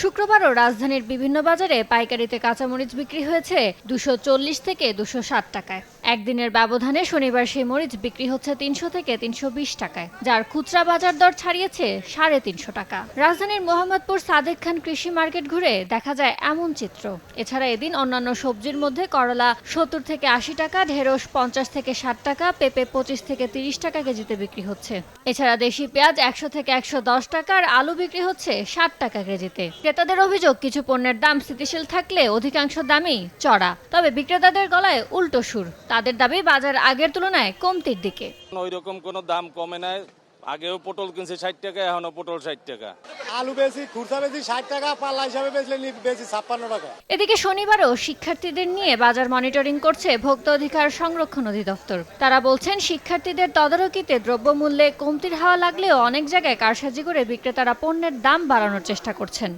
শুক্রবারও রাজধানীর বিভিন্ন বাজারে পাইকারিতে কাঁচামরিচ বিক্রি হয়েছে 240 থেকে 260 টাকায়। একদিনের ব্যবধানে শনিবার সেই মরিচ বিক্রি হচ্ছে 300 থেকে 320 টাকায়, যার খুচরা বাজার দর ছাড়িয়েছে 350 টাকা। রাজধানীর মোহাম্মদপুর সাদেক খান কৃষি মার্কেট ঘুরে দেখা যায় এমন চিত্র। এছাড়া এদিন অন্যান্য সবজির মধ্যে করলা 70 থেকে 80 টাকা, ঢেঁড়স 50 থেকে 60 টাকা, পেঁপে 25 থেকে 30 টাকা কেজিতে বিক্রি হচ্ছে। এছাড়া দেশি পেঁয়াজ 100 থেকে 110 টাকা আর আলু বিক্রি হচ্ছে 60 টাকা কেজিতে। ক্রেতাদের অভিযোগ, কিছু পণ্যের দাম স্থিতিশীল থাকলে অধিকাংশ দামই চড়া। তবে বিক্রেতাদের গলায় উল্টো সুর, তাদের দাবি বাজার আগের তুলনায় কমতির দিকে। ওই রকম কোনো দাম কমে নাই। আগেও পটল কিনছে 60 টাকা, এখনো পটল 60 টাকা। আলু বেশি, খুচরা বেশি 60 টাকা, পাল্লা হিসাবে বেচলে বেশি 56 টাকা। এদিকে শনিবারও শিক্ষার্থীদের নিয়ে বাজার মনিটরিং করছে ভোক্তা অধিকার সংরক্ষণ অধিদপ্তর। তারা বলছেন, শিক্ষার্থীদের তদারকিতে দ্রব্যমূল্যে কমতির হাওয়া লাগলেও অনেক জায়গায় কারসাজি করে বিক্রেতারা পণ্যের দাম বাড়ানোর চেষ্টা করছেন।